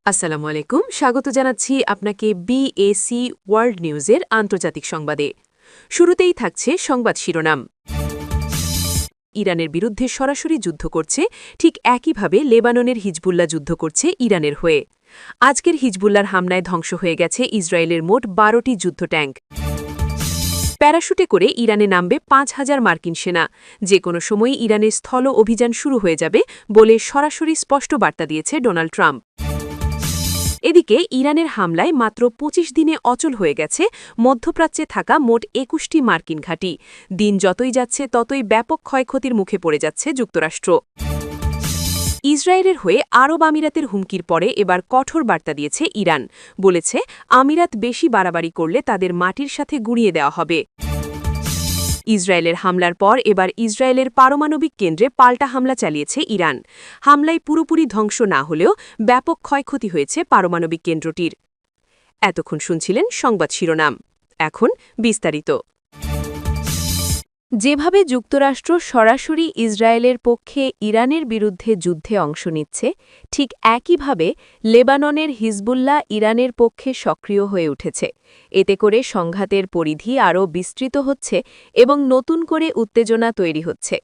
আসসালামু আলাইকুম, স্বাগত জানাচ্ছি আপনাকে বিএসি ওয়ার্ল্ড নিউজের আন্তর্জাতিক সংবাদে। শুরুতেই থাকছে সংবাদ শিরোনাম। ইরানের বিরুদ্ধে সরাসরি যুদ্ধ করছে, ঠিক একইভাবে লেবাননের হিজবুল্লাহ যুদ্ধ করছে ইরানের হয়ে। আজকের হিজবুল্লাহর হামলায় ধ্বংস হয়ে গেছে ইসরায়েলের মোট ১২টি যুদ্ধ ট্যাঙ্ক। প্যারাশুটে করে ইরানে নামবে ৫,০০০ মার্কিন সেনা। যে কোনো সময়ই ইরানের স্থল অভিযান শুরু হয়ে যাবে বলে সরাসরি স্পষ্ট বার্তা দিয়েছে ডোনাল্ড ট্রাম্প। এদিকে ইরানের হামলায় মাত্র ২৫ দিনে অচল হয়ে গেছে মধ্যপ্রাচ্যে থাকা মোট ২১টি মার্কিন ঘাঁটি। দিন যতই যাচ্ছে ততই ব্যাপক ক্ষয়ক্ষতির মুখে পড়ে যাচ্ছে যুক্তরাষ্ট্র। ইসরায়েলের হয়ে আরব আমিরাতের হুমকির পরে এবার কঠোর বার্তা দিয়েছে ইরান। বলেছে, আমিরাত বেশি বাড়াবাড়ি করলে তাদের মাটির সাথে গুঁড়িয়ে দেওয়া হবে। ইসরায়েলের হামলার পর এবার ইসরায়েলের পারমাণবিক কেন্দ্রে পাল্টা হামলা চালিয়েছে ইরান। হামলায় পুরোপুরি ধ্বংস না হলেও ব্যাপক ক্ষয়ক্ষতি হয়েছে পারমাণবিক কেন্দ্রটির। এতক্ষণ শুনছিলেন সংবাদ শিরোনাম, এখন বিস্তারিত। যেভাবে যুক্তরাষ্ট্র সরাসরি ইসরায়েলের পক্ষে ইরানের বিরুদ্ধে যুদ্ধে অংশ নিচ্ছে, ঠিক একইভাবে লেবাননের হিজবুল্লাহ ইরানের পক্ষে সক্রিয় হয়ে উঠেছে। এতে করে সংঘাতের পরিধি আরও বিস্তৃত হচ্ছে এবং নতুন করে উত্তেজনা তৈরি হচ্ছে।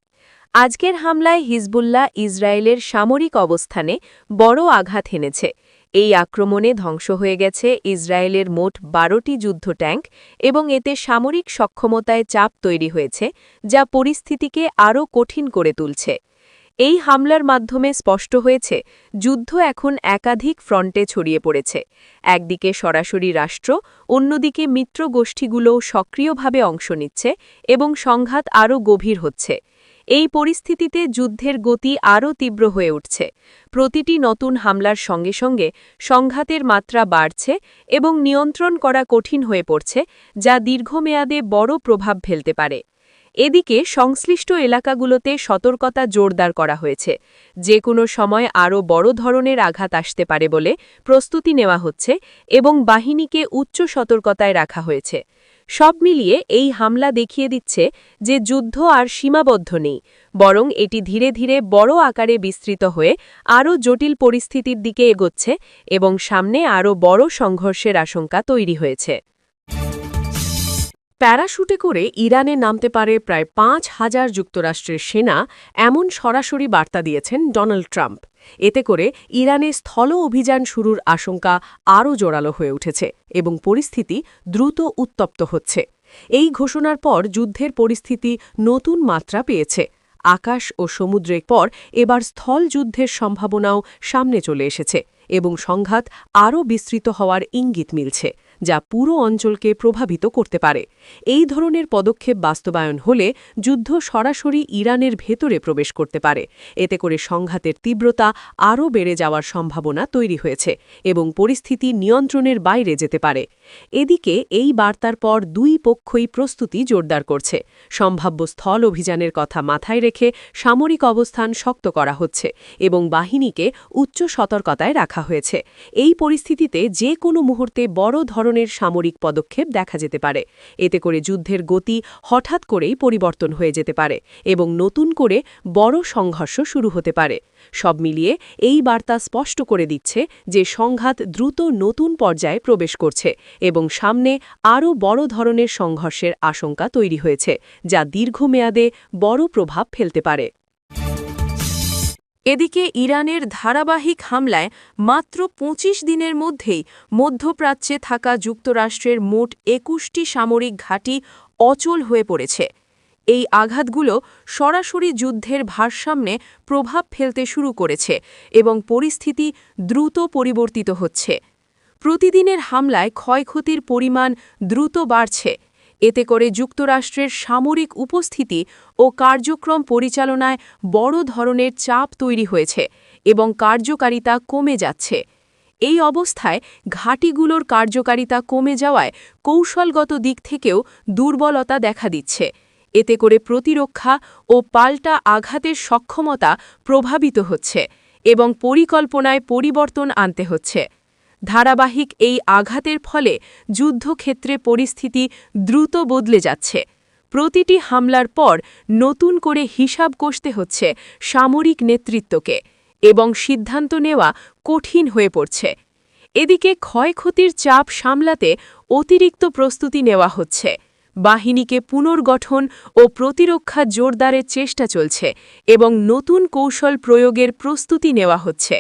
আজকের হামলায় হিজবুল্লাহ ইসরায়েলের সামরিক অবস্থানে বড় আঘাত হেনেছে। এই আক্রমণে ধ্বংস হয়ে গেছে ইসরায়েলের মোট ১২টি যুদ্ধ ট্যাঙ্ক এবং এতে সামরিক সক্ষমতায় চাপ তৈরি হয়েছে, যা পরিস্থিতিকে আরও কঠিন করে তুলছে। এই হামলার মাধ্যমে স্পষ্ট হয়েছে, যুদ্ধ এখন একাধিক ফ্রন্টে ছড়িয়ে পড়েছে। একদিকে সরাসরি রাষ্ট্র, অন্যদিকে মিত্র গোষ্ঠীগুলোও সক্রিয়ভাবে অংশ নিচ্ছে এবং সংঘাত আরও গভীর হচ্ছে। এই পরিস্থিতিতে যুদ্ধের গতি আরও তীব্র হয়ে উঠছে। প্রতিটি নতুন হামলার সঙ্গে সঙ্গে সংঘাতের মাত্রা বাড়ছে এবং নিয়ন্ত্রণ করা কঠিন হয়ে পড়ছে, যা দীর্ঘমেয়াদে বড় প্রভাব ফেলতে পারে। এদিকে সংশ্লিষ্ট এলাকাগুলোতে সতর্কতা জোরদার করা হয়েছে। যে কোনো সময় আরও বড় ধরনের আঘাত আসতে পারে বলে প্রস্তুতি নেওয়া হচ্ছে এবং বাহিনীকে উচ্চ সতর্কতায় রাখা হয়েছে। সব মিলিয়ে এই হামলা দেখিয়ে দিচ্ছে যে যুদ্ধ আর সীমাবদ্ধ নেই, বরং এটি ধীরে ধীরে বড় আকারে বিস্তৃত হয়ে আরও জটিল পরিস্থিতির দিকে এগোচ্ছে এবং সামনে আরও বড় সংঘর্ষের আশঙ্কা তৈরি হয়েছে। প্যারাশুটে করে ইরানে নামতে পারে প্রায় ৫,০০০ যুক্তরাষ্ট্রের সেনা, এমন সরাসরি বার্তা দিয়েছেন ডোনাল্ড ট্রাম্প। এতে করে ইরানে স্থল অভিযান শুরুর আশঙ্কা আরও জোরালো হয়ে উঠেছে এবং পরিস্থিতি দ্রুত উত্তপ্ত হচ্ছে। এই ঘোষণার পর যুদ্ধের পরিস্থিতি নতুন মাত্রা পেয়েছে। আকাশ ও সমুদ্রের পর এবার স্থল যুদ্ধের সম্ভাবনাও সামনে চলে এসেছে এবং সংঘাত আরও বিস্তৃত হওয়ার ইঙ্গিত মিলছে, যা পুরো অঞ্চলকে প্রভাবিত করতে পারে। এই ধরনের পদক্ষেপ বাস্তবায়ন হলে যুদ্ধ সরাসরি ইরানের ভেতরে প্রবেশ করতে পারে। এতে করে সংঘাতের তীব্রতা আরও বেড়ে যাওয়ার সম্ভাবনা তৈরি হয়েছে এবং পরিস্থিতি নিয়ন্ত্রণের বাইরে যেতে পারে। এদিকে এই বার্তার পর দুই পক্ষই প্রস্তুতি জোরদার করছে। সম্ভাব্য স্থল অভিযানের কথা মাথায় রেখে সামরিক অবস্থান শক্ত করা হচ্ছে এবং বাহিনীকে উচ্চ সতর্কতায় রাখা হয়েছে। এই পরিস্থিতিতে যে কোনো মুহূর্তে বড় ধরনের সামরিক পদক্ষেপ দেখা যেতে পারে। এতে করে যুদ্ধের গতি হঠাৎ করেই পরিবর্তন হয়ে যেতে পারে এবং নতুন করে বড় সংঘর্ষ শুরু হতে পারে। সব মিলিয়ে এই বার্তা স্পষ্ট করে দিচ্ছে যে সংঘাত দ্রুত নতুন পর্যায়ে প্রবেশ করছে এবং সামনে আরও বড় ধরনের সংঘর্ষের আশঙ্কা তৈরি হয়েছে, যা দীর্ঘমেয়াদে বড় প্রভাব ফেলতে পারে। এদিকে ইরানের ধারাবাহিক হামলায় মাত্র ২৫ দিনের মধ্যেই মধ্যপ্রাচ্যে থাকা যুক্তরাষ্ট্রের মোট ২১টি সামরিক ঘাঁটি অচল হয়ে পড়েছে। এই আঘাতগুলো সরাসরি যুদ্ধের ভারসাম্যে প্রভাব ফেলতে শুরু করেছে এবং পরিস্থিতি দ্রুত পরিবর্তিত হচ্ছে। প্রতিদিনের হামলায় ক্ষয়ক্ষতির পরিমাণ দ্রুত বাড়ছে। এতে করে যুক্তরাষ্ট্রের সামরিক উপস্থিতি ও কার্যক্রম পরিচালনায় বড় ধরনের চাপ তৈরি হয়েছে এবং কার্যকারিতা কমে যাচ্ছে। এই অবস্থায় ঘাঁটিগুলোর কার্যকারিতা কমে যাওয়ায় কৌশলগত দিক থেকেও দুর্বলতা দেখা দিচ্ছে। এতে করে প্রতিরক্ষা ও পাল্টা আঘাতের সক্ষমতা প্রভাবিত হচ্ছে এবং পরিকল্পনায় পরিবর্তন আনতে হচ্ছে। ধারাবাহিক এই আঘাতের ফলে যুদ্ধক্ষেত্রে পরিস্থিতি দ্রুত বদলে যাচ্ছে। প্রতিটি হামলার পর নতুন করে হিসাব কষতে হচ্ছে সামরিক নেতৃত্বকে এবং সিদ্ধান্ত নেওয়া কঠিন হয়ে পড়ছে। এদিকে ক্ষয়ক্ষতির চাপ সামলাতে অতিরিক্ত প্রস্তুতি নেওয়া হচ্ছে। বাহিনীকে পুনর্গঠন ও প্রতিরক্ষা জোরদারের চেষ্টা চলছে এবং নতুন কৌশল প্রয়োগের প্রস্তুতি নেওয়া হচ্ছে।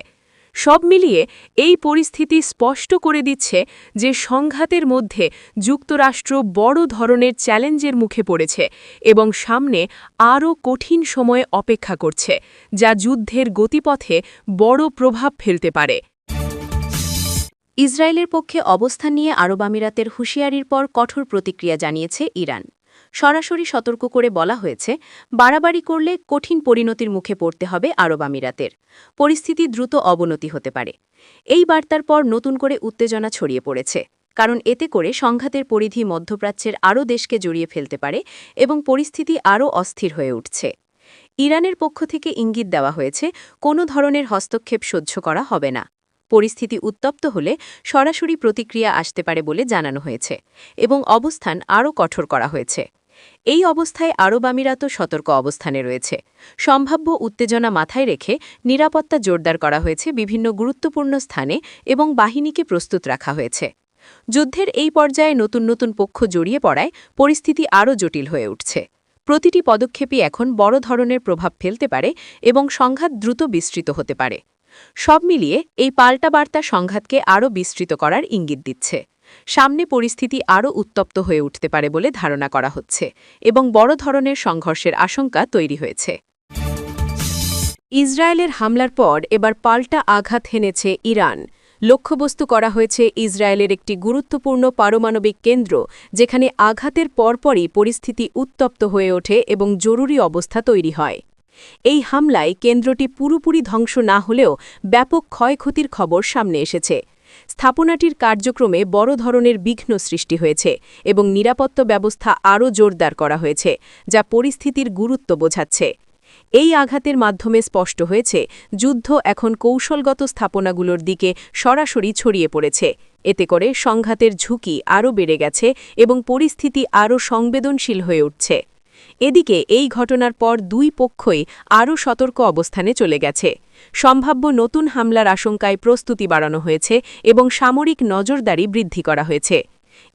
সব মিলিয়ে এই পরিস্থিতি স্পষ্ট করে দিচ্ছে যে সংঘাতের মধ্যে যুক্তরাষ্ট্র বড় ধরনের চ্যালেঞ্জের মুখে পড়েছে এবং সামনে আরও কঠিন সময় অপেক্ষা করছে, যা যুদ্ধের গতিপথে বড় প্রভাব ফেলতে পারে। ইসরায়েলের পক্ষে অবস্থান নিয়ে আরব আমিরাতের হুঁশিয়ারির পর কঠোর প্রতিক্রিয়া জানিয়েছে ইরান। সরাসরি সতর্ক করে বলা হয়েছে, বাড়াবাড়ি করলে কঠিন পরিণতির মুখে পড়তে হবে আরব আমিরাতের। পরিস্থিতি দ্রুত অবনতি হতে পারে। এই বার্তার পর নতুন করে উত্তেজনা ছড়িয়ে পড়েছে, কারণ এতে করে সংঘাতের পরিধি মধ্যপ্রাচ্যের আরও দেশকে জড়িয়ে ফেলতে পারে এবং পরিস্থিতি আরও অস্থির হয়ে উঠছে। ইরানের পক্ষ থেকে ইঙ্গিত দেওয়া হয়েছে, কোনো ধরনের হস্তক্ষেপ সহ্য করা হবে না। পরিস্থিতি উত্তপ্ত হলে সরাসরি প্রতিক্রিয়া আসতে পারে বলে জানানো হয়েছে এবং অবস্থান আরও কঠোর করা হয়েছে। এই অবস্থায় আরব আমিরাতও সতর্ক অবস্থানে রয়েছে। সম্ভাব্য উত্তেজনা মাথায় রেখে নিরাপত্তা জোরদার করা হয়েছে, বিভিন্ন গুরুত্বপূর্ণ স্থানে এবং বাহিনীকে প্রস্তুত রাখা হয়েছে। যুদ্ধের এই পর্যায়ে নতুন নতুন পক্ষ জড়িয়ে পড়ায় পরিস্থিতি আরও জটিল হয়ে উঠছে। প্রতিটি পদক্ষেপই এখন বড় ধরনের প্রভাব ফেলতে পারে এবং সংঘাত দ্রুত বিস্তৃত হতে পারে। সব মিলিয়ে এই পাল্টা বার্তা সংঘাতকে আরও বিস্তৃত করার ইঙ্গিত দিচ্ছে। সামনে পরিস্থিতি আরও উত্তপ্ত হয়ে উঠতে পারে বলে ধারণা করা হচ্ছে এবং বড় ধরনের সংঘর্ষের আশঙ্কা তৈরি হয়েছে। ইসরায়েলের হামলার পর এবার পাল্টা আঘাত হেনেছে ইরান। লক্ষ্যবস্তু করা হয়েছে ইসরায়েলের একটি গুরুত্বপূর্ণ পারমাণবিক কেন্দ্র, যেখানে আঘাতের পরপরই পরিস্থিতি উত্তপ্ত হয়ে ওঠে এবং জরুরি অবস্থা তৈরি হয়। এই হামলায় কেন্দ্রটি পুরোপুরি ধ্বংস না হলেও ব্যাপক ক্ষয়ক্ষতির খবর সামনে এসেছে। স্থাপনাটির কার্যক্রমে বড় ধরনের বিঘ্ন সৃষ্টি হয়েছে এবং নিরাপত্তা ব্যবস্থা আরও জোরদার করা হয়েছে, যা পরিস্থিতির গুরুত্ব বোঝাচ্ছে। এই আঘাতের মাধ্যমে স্পষ্ট হয়েছে, যুদ্ধ এখন কৌশলগত স্থাপনাগুলোর দিকে সরাসরি ছড়িয়ে পড়েছে। এতে করে সংঘাতের ঝুঁকি আরও বেড়ে গেছে এবং পরিস্থিতি আরও সংবেদনশীল হয়ে উঠছে। এদিকে এই ঘটনার পর দুই পক্ষই আরও সতর্ক অবস্থানে চলে গেছে। সম্ভাব্য নতুন হামলার আশঙ্কায় প্রস্তুতি বাড়ানো হয়েছে এবং সামরিক নজরদারি বৃদ্ধি করা হয়েছে।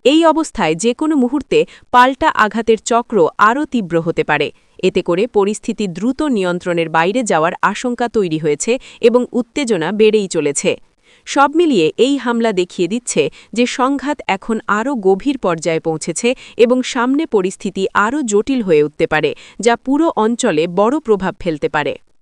এই অবস্থায় যে কোনো মুহূর্তে পাল্টা আঘাতের চক্র আরও তীব্র হতে পারে। এতে করে পরিস্থিতি দ্রুত নিয়ন্ত্রণের বাইরে যাওয়ার আশঙ্কা তৈরি হয়েছে এবং উত্তেজনা বেড়েই চলেছে। সব মিলিয়ে এই হামলা দেখিয়ে দিচ্ছে যে সংঘাত এখন আরও গভীর পর্যায়ে পৌঁছেছে এবং সামনে পরিস্থিতি আরও জটিল হয়ে উঠতে পারে, যা পুরো অঞ্চলে বড় প্রভাব ফেলতে পারে।